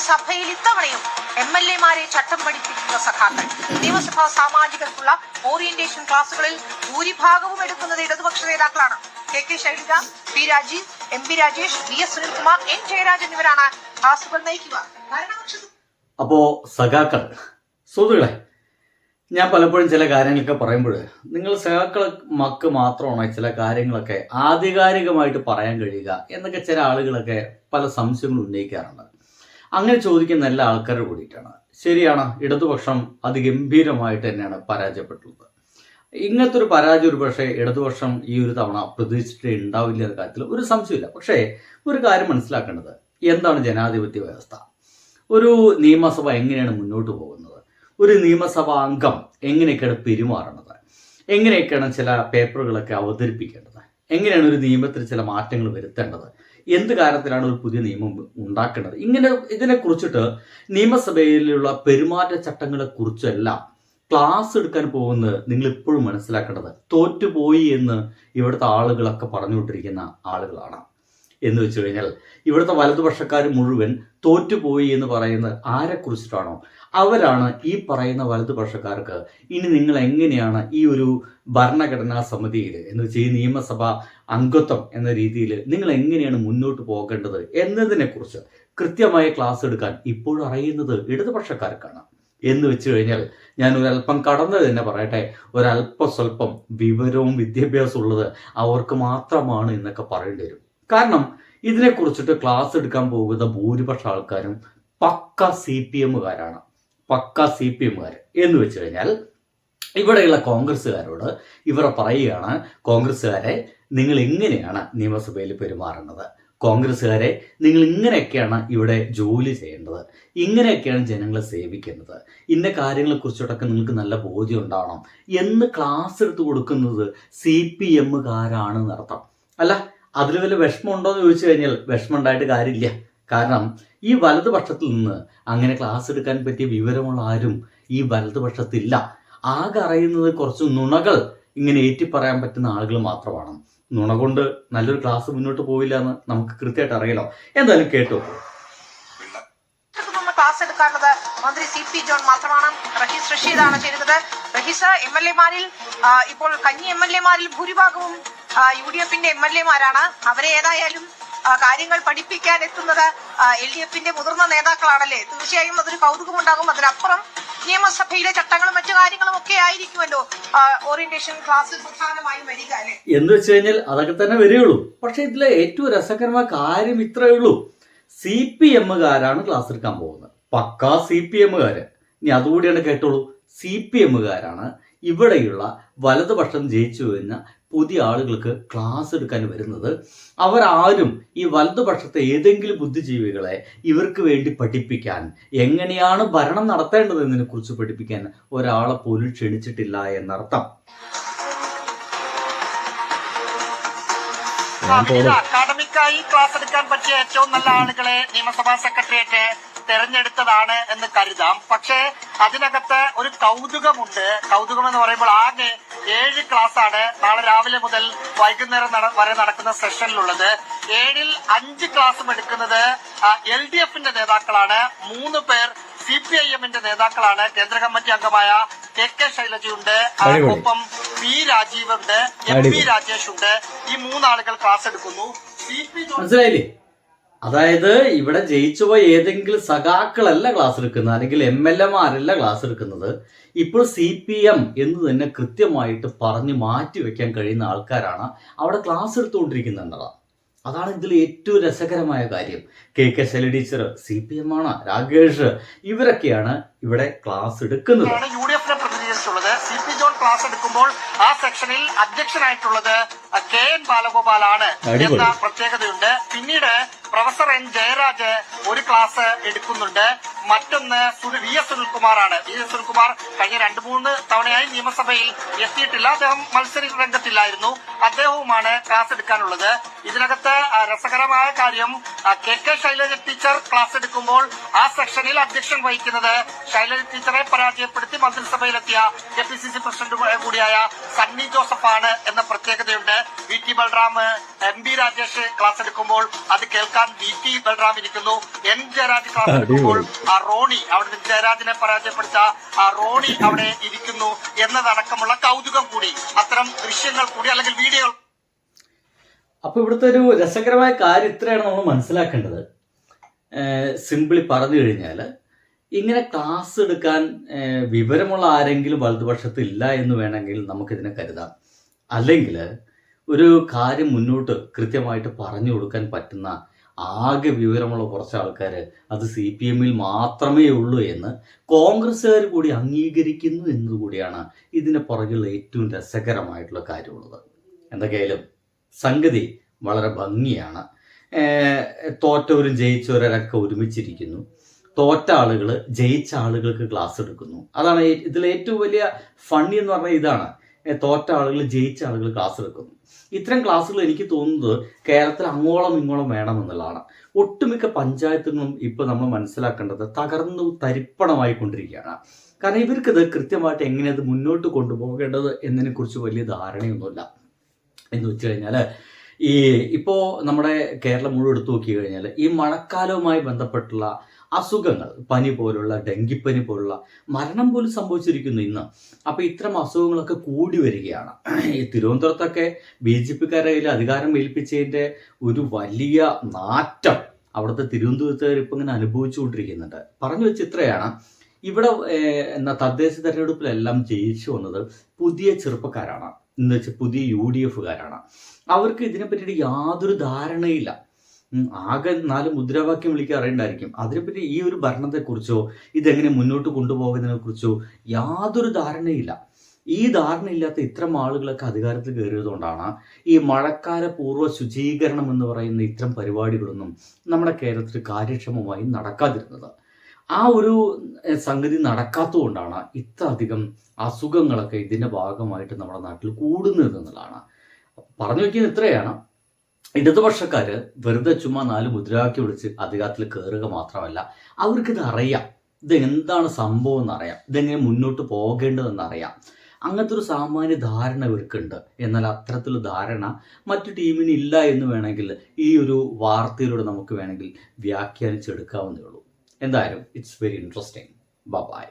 സഭയിൽ ഇത്തവണയും MLA-മാരെ ചട്ടം പഠിപ്പിക്കുന്ന സഖാക്കൾ. നിയമസഭാ സാമാജികർക്കുള്ള ഓറിയന്റേഷൻ ക്ലാസുകളിൽ ഭൂരിഭാഗവും എടുക്കുന്നത് ഇടതുപക്ഷ നേതാക്കളാണ്. KK Shailaja, P Rajeev, MP Rajesh, VS Sunilkumar, N Jayaraj എന്നിവരാണ് ക്ലാസുകൾ നയിക്കുക. അപ്പോ സഖാക്കൾ സുഹൃത്തുക്കളെ, ഞാൻ പലപ്പോഴും ചില കാര്യങ്ങളൊക്കെ പറയുമ്പോൾ നിങ്ങൾ സഖാക്കൾക്ക് മാത്രമാണ് ചില കാര്യങ്ങളൊക്കെ ആധികാരികമായിട്ട് പറയാൻ കഴിയുക എന്നൊക്കെ ചില ആളുകളൊക്കെ പല സംശയങ്ങൾ ഉന്നയിക്കാറുണ്ട്. അങ്ങനെ ചോദിക്കുന്ന എല്ലാ ആൾക്കാരുടെ കൂടിയിട്ടാണ്. ശരിയാണ്, ഇടതുപക്ഷം അതിഗംഭീരമായിട്ട് തന്നെയാണ് പരാജയപ്പെട്ടുള്ളത്. ഇങ്ങനത്തെ ഒരു പരാജയം ഒരു പക്ഷേ ഇടതുപക്ഷം ഈ ഒരു തവണ പ്രതീക്ഷിച്ചിട്ട് ഉണ്ടാവില്ല എന്ന കാര്യത്തിൽ ഒരു സംശയമില്ല. പക്ഷേ ഒരു കാര്യം മനസ്സിലാക്കേണ്ടത്, എന്താണ് ജനാധിപത്യ വ്യവസ്ഥ, ഒരു നിയമസഭ എങ്ങനെയാണ് മുന്നോട്ട് പോകുന്നത്, ഒരു നിയമസഭാ അംഗം എങ്ങനെയൊക്കെയാണ് പെരുമാറുന്നത്, എങ്ങനെയൊക്കെയാണ് ചില പേപ്പറുകളൊക്കെ അവതരിപ്പിക്കേണ്ടത്, എങ്ങനെയാണ് ഒരു നിയമത്തിൽ ചില മാറ്റങ്ങൾ വരുത്തേണ്ടത്, എന്ത് കാര്യത്തിലാണ് ഒരു പുതിയ നിയമം ഉണ്ടാക്കേണ്ടത്, ഇതിനെക്കുറിച്ചിട്ട് നിയമസഭയിലുള്ള പെരുമാറ്റച്ചട്ടങ്ങളെ കുറിച്ചെല്ലാം ക്ലാസ് എടുക്കാൻ പോകുന്നത് നിങ്ങൾ ഇപ്പോഴും മനസ്സിലാക്കേണ്ടത് തോറ്റുപോയി എന്ന് ഇവിടുത്തെ ആളുകളൊക്കെ പറഞ്ഞുകൊണ്ടിരിക്കുന്ന ആളുകളാണ്. എന്ന് വെച്ച് കഴിഞ്ഞാൽ ഇവിടുത്തെ വലതുപക്ഷക്കാർ മുഴുവൻ തോറ്റുപോയി എന്ന് പറയുന്നത് ആരെക്കുറിച്ചിട്ടാണോ അവരാണ് ഈ പറയുന്ന വലതുപക്ഷക്കാർക്ക് ഇനി നിങ്ങൾ എങ്ങനെയാണ് ഈ ഒരു ഭരണഘടനാ സമിതിയിൽ എന്ന് വെച്ചാൽ ഈ നിയമസഭ അംഗത്വം എന്ന രീതിയിൽ നിങ്ങൾ എങ്ങനെയാണ് മുന്നോട്ട് പോകേണ്ടത് എന്നതിനെക്കുറിച്ച് കൃത്യമായ ക്ലാസ് എടുക്കാൻ ഇപ്പോഴും അറിയുന്നത് ഇടതുപക്ഷക്കാർക്കാണ്. എന്ന് വെച്ച് കഴിഞ്ഞാൽ ഞാൻ ഒരല്പം കടന്ന് തന്നെ പറയട്ടെ, സ്വല്പം വിവരവും വിദ്യാഭ്യാസവും ഉള്ളത് അവർക്ക് മാത്രമാണ് എന്നൊക്കെ പറയേണ്ടി വരും. കാരണം ഇതിനെക്കുറിച്ചിട്ട് ക്ലാസ് എടുക്കാൻ പോകുന്ന ഭൂരിപക്ഷ ആൾക്കാരും പക്ക CPM-കാരാണ്. പക്ക CPM-കാർ എന്ന് വെച്ച് കഴിഞ്ഞാൽ ഇവിടെയുള്ള കോൺഗ്രസ്സുകാരോട് ഇവർ പറയുകയാണ്, കോൺഗ്രസ്സുകാരെ നിങ്ങൾ എങ്ങനെയാണ് നിയമസഭയിൽ പെരുമാറുന്നത്, കോൺഗ്രസ്സുകാരെ നിങ്ങൾ ഇങ്ങനെയൊക്കെയാണ് ഇവിടെ ജോലി ചെയ്യേണ്ടത്, ഇങ്ങനെയൊക്കെയാണ് ജനങ്ങളെ സേവിക്കേണ്ടത്, ഇന്ന കാര്യങ്ങളെക്കുറിച്ചിട്ടൊക്കെ നിങ്ങൾക്ക് നല്ല ബോധ്യം ഉണ്ടാവണം എന്ന് ക്ലാസ് എടുത്ത് കൊടുക്കുന്നത് CPM-കാരാണെന്ന് അർത്ഥം. അല്ല, അതിൽ വല്ല വിഷമമുണ്ടോ എന്ന് ചോദിച്ചു കഴിഞ്ഞാൽ വിഷമം ഉണ്ടായിട്ട് കാര്യമില്ല. കാരണം ഈ വലതുപക്ഷത്തിൽ നിന്ന് അങ്ങനെ ക്ലാസ് എടുക്കാൻ പറ്റിയ വിവരമുള്ള ആരും ഈ വലതുപക്ഷത്തില്ല. ആകെ അറിയുന്നത് കുറച്ച് നുണകൾ ഇങ്ങനെ ഏറ്റി പറയാൻ പറ്റുന്ന ആളുകൾ മാത്രമാണ്. നുണ കൊണ്ട് നല്ലൊരു ക്ലാസ് മുന്നോട്ട് പോവില്ല എന്ന് നമുക്ക് കൃത്യമായിട്ട് അറിയാലോ. എന്തായാലും കേട്ടോ. ക്ലാസ് എടുക്കാറുള്ളത് മന്ത്രി CP ജോൺ മാത്രമാണ്. റഹീസ് റഷീദാണ് ചെയ്യുന്നത്. റഹീസ്, MLA-മാരിൽ ഇപ്പോൾ കന്നി MLA-മാരിൽ ഭൂരിഭാഗവും UDF-ന്റെ MLA-മാരാണ്. അവരെ ഏതായാലും കാര്യങ്ങൾ പഠിപ്പിക്കാൻ എത്തുന്നത് LDF-ന്റെ മുതിർന്ന നേതാക്കളാണല്ലേ. തീർച്ചയായും അതൊരു കൗതുകമുണ്ടാകും. അതിനപ്പുറം നിയമസഭയിലെ ചട്ടങ്ങളും മറ്റു കാര്യങ്ങളും ഒക്കെ ആയിരിക്കുമല്ലോ ഓറിയന്റേഷൻ ക്ലാസ്സിൽ പ്രധാനമായും വരിക അല്ലേ. എന്ന് വെച്ച് കഴിഞ്ഞാൽ അതൊക്കെ തന്നെ വരികയുള്ളൂ. പക്ഷെ ഇതിലെ ഏറ്റവും രസകരമായ കാര്യം ഇത്രയേ ഉള്ളൂ, CPM-കാരാണ് ക്ലാസ് എടുക്കാൻ പോകുന്നത്. പക്കാ CPM-കാര്. ഇനി അതുകൂടിയാണ് കേട്ടോളൂ, CPM-കാരാണ് ഇവിടെയുള്ള വലതുപക്ഷം ജയിച്ചു കഴിഞ്ഞ പുതിയ ആളുകൾക്ക് ക്ലാസ് എടുക്കാൻ വരുന്നത്. അവരാരും ഈ വലതുപക്ഷത്തെ ഏതെങ്കിലും ബുദ്ധിജീവികളെ ഇവർക്ക് വേണ്ടി പഠിപ്പിക്കാൻ, എങ്ങനെയാണ് ഭരണം നടത്തേണ്ടത് എന്നതിനെ കുറിച്ച് പഠിപ്പിക്കാൻ ഒരാളെ പോലും ക്ഷണിച്ചിട്ടില്ല എന്നർത്ഥം. അക്കാഡമിക്കായി ക്ലാസ് എടുക്കാൻ പറ്റിയ ഏറ്റവും നല്ല ആളുകളെ നിയമസഭാ സെക്രട്ടേറിയറ്റ് തെരഞ്ഞെടുത്തതാണ് എന്ന് കരുതാം. പക്ഷേ അതിനകത്ത് ഒരു കൗതുകമുണ്ട്. കൗതുകം എന്ന് പറയുമ്പോൾ ആകെ 7 ക്ലാസ്സാണ് നാളെ രാവിലെ മുതൽ വൈകുന്നേരം വരെ നടക്കുന്ന സെഷനിലുള്ളത്. 7-ൽ 5 ക്ലാസ്സും എടുക്കുന്നത് LDF-ന്റെ നേതാക്കളാണ്. 3 പേർ CPIM-ന്റെ നേതാക്കളാണ്. കേന്ദ്ര കമ്മിറ്റി അംഗമായ KK ശൈലജയുണ്ട്, ഒപ്പം P രാജീവ് ഉണ്ട്, MP രാജേഷ് ഉണ്ട്. ഈ 3 ആളുകൾ ക്ലാസ് എടുക്കുന്നു. മനസ്സിലായില്ലേ? അതായത് ഇവിടെ ജയിച്ചുപോയ ഏതെങ്കിലും സഖാക്കളല്ല ക്ലാസ് എടുക്കുന്നത്, അല്ലെങ്കിൽ MLA-മാരല്ല ക്ലാസ് എടുക്കുന്നത്. ഇപ്പോൾ CPM എന്ന് തന്നെ കൃത്യമായിട്ട് പറഞ്ഞ് മാറ്റി വെക്കാൻ കഴിയുന്ന ആൾക്കാരാണ് അവിടെ ക്ലാസ് എടുത്തുകൊണ്ടിരിക്കുന്നത്. അതാണ് ഇതിൽ ഏറ്റവും രസകരമായ കാര്യം. KK ശൈലജ ടീച്ചർ CPM-ആണ്, രാകേഷ് ഇവരൊക്കെയാണ് ഇവിടെ ക്ലാസ് എടുക്കുന്നത്. UDF-നെ പ്രതിനിധീകരിച്ചുള്ളത് CP ജോൺ ക്ലാസ് എടുക്കുമ്പോൾ ആ സെക്ഷനിൽ അധ്യക്ഷനായിട്ടുള്ളത് KN ബാലഗോപാലാണ് എന്ന പ്രത്യേകതയുണ്ട്. പിന്നീട് പ്രൊഫസർ N ജയരാജ് ഒരു ക്ലാസ് എടുക്കുന്നുണ്ട്. മറ്റൊന്ന് VS സുനിൽകുമാറാണ്. VS സുനിൽകുമാർ കഴിഞ്ഞ 2-3 തവണയായി നിയമസഭയിൽ എത്തിയിട്ടില്ല. അദ്ദേഹം മത്സര രംഗത്തില്ലായിരുന്നു. അദ്ദേഹവുമാണ് ക്ലാസ് എടുക്കാനുള്ളത്. ഇതിനകത്ത് രസകരമായ കാര്യം, KK ശൈലജ ടീച്ചർ ക്ലാസ് എടുക്കുമ്പോൾ ആ സെക്ഷനിൽ അധ്യക്ഷൻ വഹിക്കുന്നത് ശൈലജ ടീച്ചറെ പരാജയപ്പെടുത്തി മന്ത്രിസഭയിലെത്തിയ KPCC പ്രസിഡന്റ് കൂടിയായ സണ്ണി ജോസഫ് ആണ് എന്ന പ്രത്യേകതയുണ്ട്. VT Balram, MP Rajesh class എടുക്കുമ്പോൾ അത് കേൾക്കാൻ എടുക്കാൻ VT ബൽറാം ഇരിക്കുന്നു. N ജയരാജ് ക്ലാസ് എടുക്കുമ്പോൾ ആ റോണി അവിടെ ജയരാജിനെ പരാജയപ്പെടുത്ത ആ റോണി അവിടെ ഇരിക്കുന്നു എന്നതടക്കമുള്ള കൗതുകം കൂടി, അത്തരം ദൃശ്യങ്ങൾ കൂടി അല്ലെങ്കിൽ വീഡിയോകൾ. അപ്പൊ ഇവിടുത്തെ ഒരു രസകരമായ കാര്യം ഇത്രയാണ് നമ്മൾ മനസ്സിലാക്കേണ്ടത്. സിംപിളി പറഞ്ഞു കഴിഞ്ഞാൽ, ഇങ്ങനെ ക്ലാസ് എടുക്കാൻ വിവരമുള്ള ആരെങ്കിലും വലതുപക്ഷത്ത് ഇല്ല എന്ന് വേണമെങ്കിൽ നമുക്കിതിനെ കരുതാം. അല്ലെങ്കിൽ ഒരു കാര്യം മുന്നോട്ട് കൃത്യമായിട്ട് പറഞ്ഞു കൊടുക്കാൻ പറ്റുന്ന ആകെ വിവരമുള്ള കുറച്ച് ആൾക്കാർ അത് CPM മാത്രമേ ഉള്ളൂ എന്ന് കോൺഗ്രസ്സുകാർ കൂടി അംഗീകരിക്കുന്നു എന്നതുകൂടിയാണ് ഇതിന് പുറകിലുള്ള ഏറ്റവും രസകരമായിട്ടുള്ള കാര്യമുള്ളത്. എന്തൊക്കെയായാലും സംഗതി വളരെ ഭംഗിയാണ്. തോറ്റവരും ജയിച്ചവരൊക്കെ ഒരുമിച്ചിരിക്കുന്നു. തോറ്റ ആളുകൾ ജയിച്ച ആളുകൾക്ക് ക്ലാസ് എടുക്കുന്നു. അതാണ് ഇതിലെ ഏറ്റവും വലിയ ഫണ്ണി എന്ന് പറഞ്ഞാൽ ഇതാണ്. തോറ്റ ആളുകൾ ജയിച്ച ആളുകൾ ക്ലാസ് എടുക്കുന്നു. ഇത്തരം ക്ലാസ്സുകൾ എനിക്ക് തോന്നുന്നത് കേരളത്തിൽ അങ്ങോളം ഇങ്ങോളം വേണമെന്നുള്ളതാണ്. ഒട്ടുമിക്ക പഞ്ചായത്തുകളും ഇപ്പോൾ നമ്മൾ മനസ്സിലാക്കേണ്ടത് തകർന്നു തരിപ്പണമായിക്കൊണ്ടിരിക്കുകയാണ്. കാരണം ഇവർക്കിത് കൃത്യമായിട്ട് എങ്ങനെ അത് മുന്നോട്ട് കൊണ്ടുപോകേണ്ടത് എന്നതിനെക്കുറിച്ച് വലിയ ധാരണയൊന്നുമില്ല. എന്ന് വെച്ച് കഴിഞ്ഞാൽ ഇപ്പോൾ നമ്മുടെ കേരളം മുഴുവൻ എടുത്തു നോക്കി കഴിഞ്ഞാൽ ഈ മഴക്കാലവുമായി ബന്ധപ്പെട്ടുള്ള അസുഖങ്ങൾ, പനി പോലുള്ള, ഡെങ്കിപ്പനി പോലുള്ള മരണം പോലും സംഭവിച്ചിരിക്കുന്നു ഇന്ന്. അപ്പോൾ ഇത്തരം അസുഖങ്ങളൊക്കെ കൂടി വരികയാണ്. ഈ തിരുവനന്തപുരത്തൊക്കെ BJPക്കാരുടെ കയ്യിൽ അധികാരം ഏൽപ്പിച്ചതിൻ്റെ ഒരു വലിയ നാറ്റം അവിടുത്തെ തിരുവനന്തപുരത്തുകാർ ഇപ്പം ഇങ്ങനെ അനുഭവിച്ചുകൊണ്ടിരിക്കുന്നുണ്ട്. പറഞ്ഞു വെച്ച് ഇത്രയാണ്, ഇവിടെ തദ്ദേശ തെരഞ്ഞെടുപ്പിലെല്ലാം ജയിച്ചു വന്നത് പുതിയ ചെറുപ്പക്കാരാണ്, എന്ന് വെച്ചാൽ പുതിയ UDFകാരാണ്. അവർക്ക് ഇതിനെ പറ്റിയിട്ട് യാതൊരു ധാരണയില്ല. ആകെ 4 മുദ്രാവാക്യം വിളിക്കാൻ അറിയണ്ടായിരിക്കും. അതിനെപ്പറ്റി ഈ ഒരു ഭരണത്തെക്കുറിച്ചോ ഇതെങ്ങനെ മുന്നോട്ട് കൊണ്ടുപോകുന്നതിനെ കുറിച്ചോ യാതൊരു ധാരണയില്ല. ഈ ധാരണയില്ലാത്ത ഇത്തരം ആളുകളൊക്കെ അധികാരത്തിൽ കയറിയതുകൊണ്ടാണ് ഈ മഴക്കാല പൂർവ്വ ശുചീകരണം എന്ന് പറയുന്ന ഇത്തരം പരിപാടികളൊന്നും നമ്മുടെ കേരളത്തിൽ കാര്യക്ഷമമായി നടക്കാതിരുന്നത്. ആ ഒരു സംഗതി നടക്കാത്തതുകൊണ്ടാണ് ഇത്ര അധികം അസുഖങ്ങളൊക്കെ ഇതിൻ്റെ ഭാഗമായിട്ട് നമ്മുടെ നാട്ടിൽ കൂടുന്നത് എന്നുള്ളതാണ്. പറഞ്ഞു വയ്ക്കുന്നത് ഇത്രയാണ്, ഇടതുപക്ഷക്കാർ വെറുതെ ചുമ്മാ 4 മുദ്രാവാക്യം വിളിച്ച് അധികാരത്തിൽ കയറുക മാത്രമല്ല, അവർക്കിത് അറിയാം, ഇത് എന്താണ് സംഭവം എന്നറിയാം, ഇതെങ്ങനെ മുന്നോട്ട് പോകേണ്ടതെന്നറിയാം. അങ്ങനത്തെ ഒരു സാമാന്യ ധാരണ ഇവർക്കുണ്ട്. എന്നാൽ അത്തരത്തിലുള്ള ധാരണ മറ്റു ടീമിന് ഇല്ല എന്ന് വേണമെങ്കിൽ ഈ ഒരു വാർത്തയിലൂടെ നമുക്ക് വേണമെങ്കിൽ വ്യാഖ്യാനിച്ചെടുക്കാവുന്നേ ഉള്ളൂ. എന്തായാലും ഇറ്റ്സ് വെരി ഇൻട്രസ്റ്റിംഗ്. ബൈ.